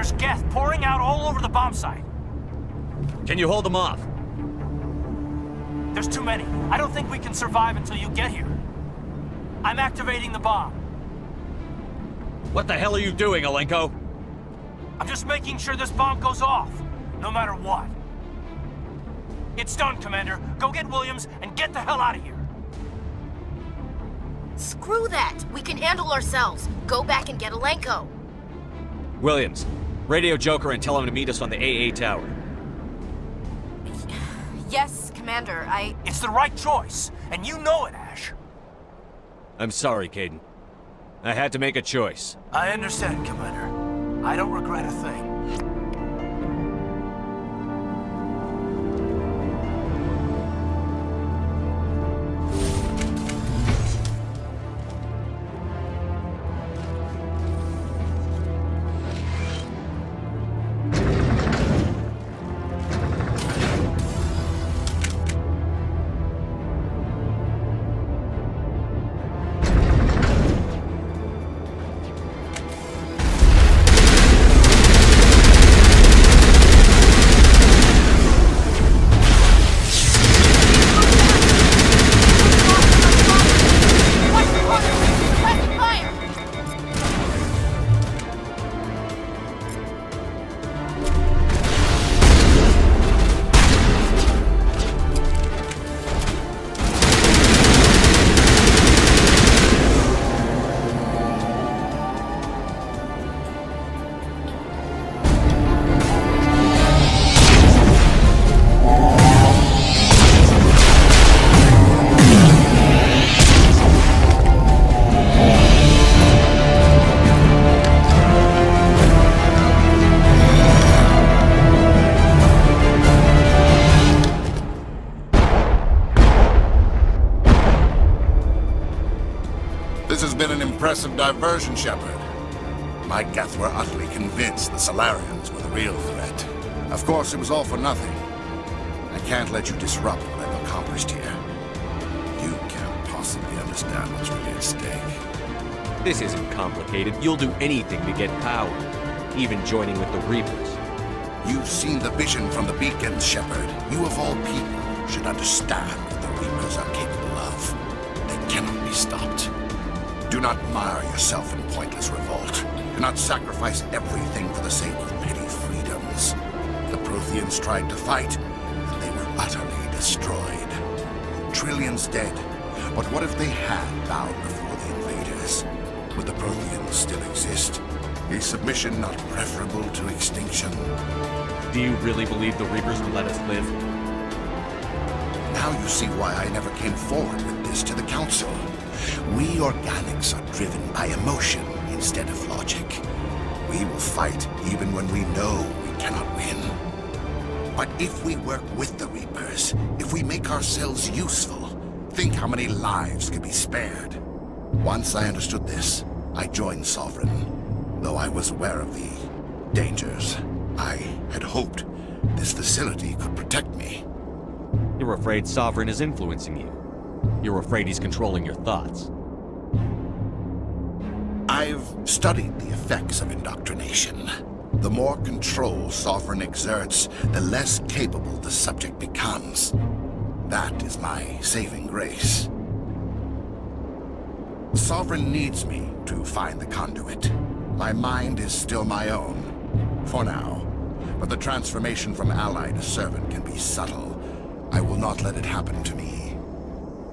There's Geth pouring out all over the bomb site. Can you hold them off? There's too many. I don't think we can survive until you get here. I'm activating the bomb. What the hell are you doing, Alenko? I'm just making sure this bomb goes off, no matter what. It's done, Commander. Go get Williams and get the hell out of here. Screw that! We can handle ourselves. Go back and get Alenko. Williams, radio Joker and tell him to meet us on the AA tower. Yes, Commander, It's the right choice, and you know it, Ash. I'm sorry, Kaidan. I had to make a choice. I understand, Commander. I don't regret a thing. Impressive diversion, Shepard. My Geth were utterly convinced the Salarians were the real threat. Of course, it was all for nothing. I can't let you disrupt what I've accomplished here. You can't possibly understand what's really at stake. This isn't complicated. You'll do anything to get power, even joining with the Reapers. You've seen the vision from the beacons, Shepard. You of all people should understand what the Reapers are capable of. They cannot be stopped. Do not mire yourself in pointless revolt. Do not sacrifice everything for the sake of petty freedoms. The Protheans tried to fight, and they were utterly destroyed. Trillions dead. But what if they had bowed before the invaders? Would the Protheans still exist? Is submission not preferable to extinction? Do you really believe the Reapers will let us live? Now you see why I never came forward with this to the Council. We organics are driven by emotion instead of logic. We will fight even when we know we cannot win. But if we work with the Reapers, if we make ourselves useful, think how many lives could be spared. Once I understood this, I joined Sovereign, though I was aware of the dangers. I had hoped this facility could protect me. You're afraid Sovereign is influencing you. You're afraid he's controlling your thoughts. I've studied the effects of indoctrination. The more control Sovereign exerts, the less capable the subject becomes. That is my saving grace. Sovereign needs me to find the conduit. My mind is still my own, for now. But the transformation from ally to servant can be subtle. I will not let it happen to me.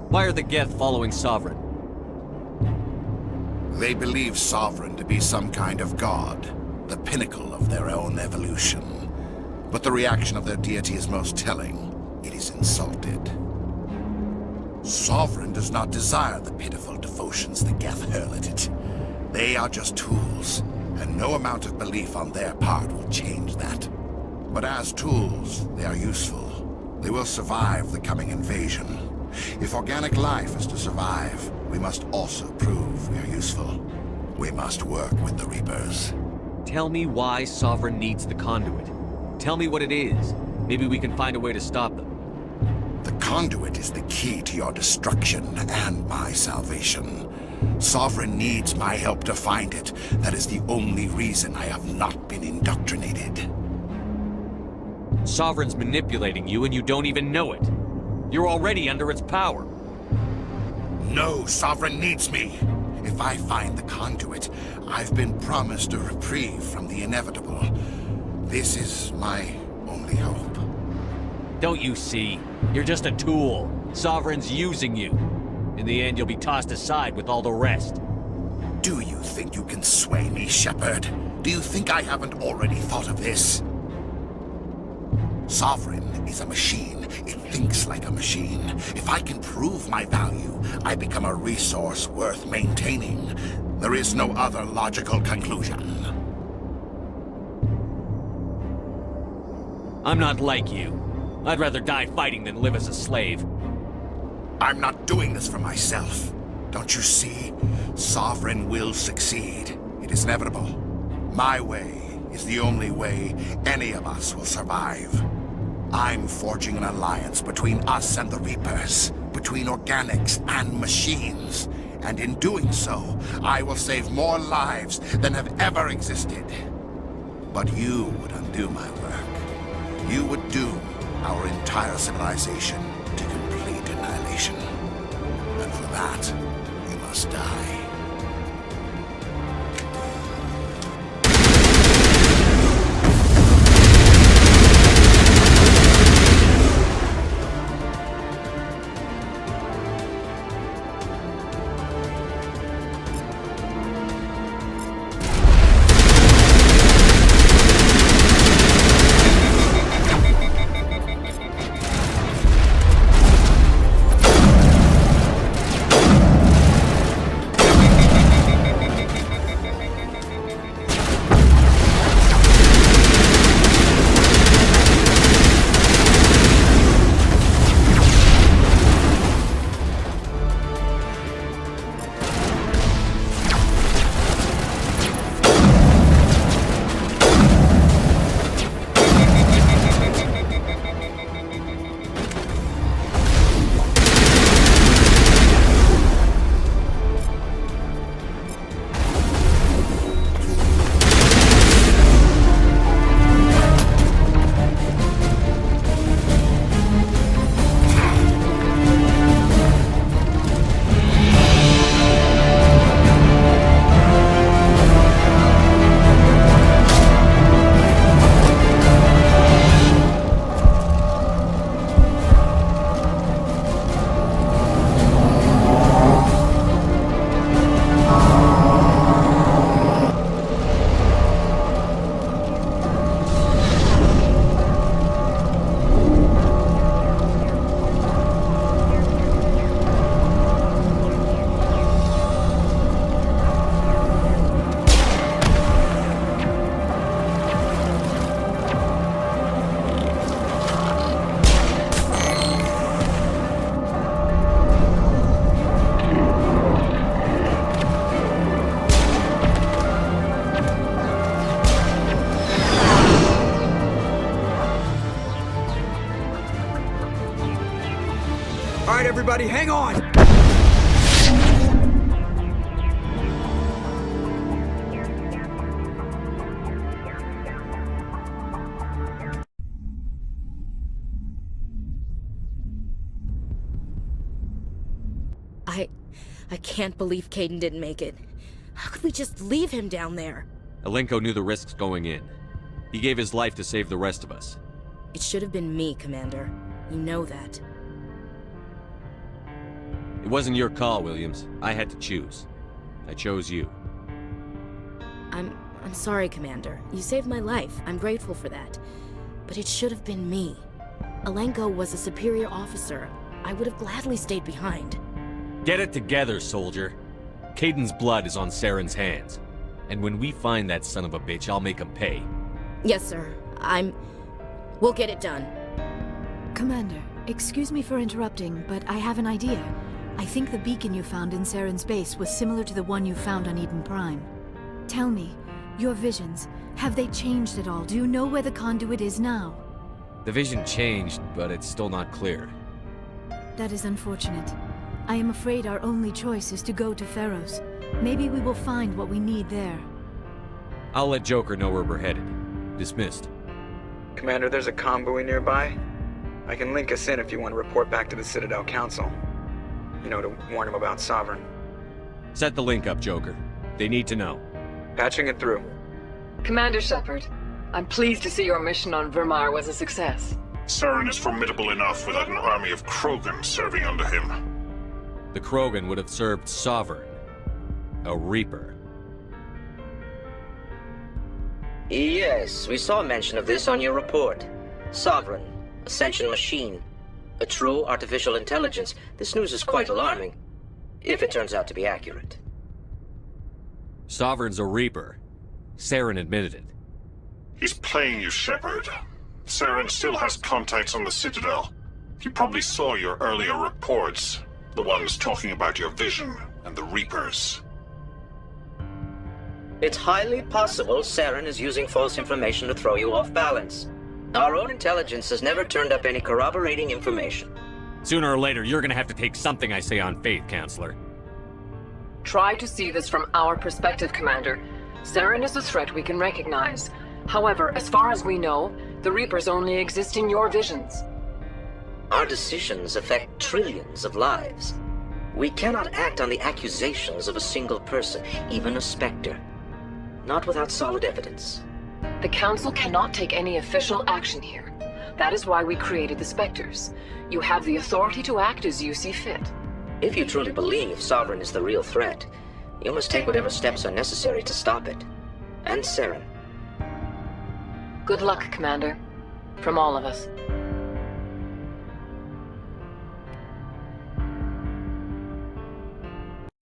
Why are the Geth following Sovereign? They believe Sovereign to be some kind of god, the pinnacle of their own evolution. But the reaction of their deity is most telling. It is insulted. Sovereign does not desire the pitiful devotions the Geth hurl at it. They are just tools, and no amount of belief on their part will change that. But as tools, they are useful. They will survive the coming invasion. If organic life is to survive, we must also prove we are useful. We must work with the Reapers. Tell me why Sovereign needs the conduit. Tell me what it is. Maybe we can find a way to stop them. The conduit is the key to your destruction and my salvation. Sovereign needs my help to find it. That is the only reason I have not been indoctrinated. Sovereign's manipulating you and you don't even know it. You're already under its power. No, Sovereign needs me. If I find the conduit, I've been promised a reprieve from the inevitable. This is my only hope. Don't you see? You're just a tool. Sovereign's using you. In the end, you'll be tossed aside with all the rest. Do you think you can sway me, Shepard? Do you think I haven't already thought of this? Sovereign is a machine. It thinks like a machine. If I can prove my value, I become a resource worth maintaining. There is no other logical conclusion. I'm not like you. I'd rather die fighting than live as a slave. I'm not doing this for myself. Don't you see? Sovereign will succeed. It is inevitable. My way is the only way any of us will survive. I'm forging an alliance between us and the Reapers, between organics and machines. And in doing so, I will save more lives than have ever existed. But you would undo my work. You would doom our entire civilization to complete annihilation. And for that, you must die. Everybody, hang on! I can't believe Kaidan didn't make it. How could we just leave him down there? Alenko knew the risks going in. He gave his life to save the rest of us. It should have been me, Commander. You know that. It wasn't your call, Williams. I had to choose. I chose you. I'm sorry, Commander. You saved my life. I'm grateful for that. But it should have been me. Alenko was a superior officer. I would have gladly stayed behind. Get it together, soldier. Kaidan's blood is on Saren's hands. And when we find that son of a bitch, I'll make him pay. Yes, sir. We'll get it done. Commander, excuse me for interrupting, but I have an idea. I think the beacon you found in Saren's base was similar to the one you found on Eden Prime. Tell me, your visions, have they changed at all? Do you know where the conduit is now? The vision changed, but it's still not clear. That is unfortunate. I am afraid our only choice is to go to Pharos. Maybe we will find what we need there. I'll let Joker know where we're headed. Dismissed. Commander, there's a comm buoy nearby. I can link us in if you want to report back to the Citadel Council. You know, to warn them about Sovereign. Set the link up, Joker. They need to know. Patching it through. Commander Shepard, I'm pleased to see your mission on Vermar was a success. Saren is formidable enough without an army of Krogan serving under him. The Krogan would have served Sovereign. A Reaper. Yes, we saw mention of this on your report. Sovereign, Ascension machine, a true artificial intelligence. This news is quite alarming, if it turns out to be accurate. Sovereign's a Reaper. Saren admitted it. He's playing you, Shepard. Saren still has contacts on the Citadel. He probably saw your earlier reports, the ones talking about your vision and the Reapers. It's highly possible Saren is using false information to throw you off balance. Our own intelligence has never turned up any corroborating information. Sooner or later, you're gonna have to take something I say on faith, Counselor. Try to see this from our perspective, Commander. Saren is a threat we can recognize. However, as far as we know, the Reapers only exist in your visions. Our decisions affect trillions of lives. We cannot act on the accusations of a single person, even a Spectre. Not without solid evidence. The Council cannot take any official action here. That is why we created the Spectres. You have the authority to act as you see fit. If you truly believe Sovereign is the real threat, you must take whatever steps are necessary to stop it. And Saren. Good luck, Commander. From all of us.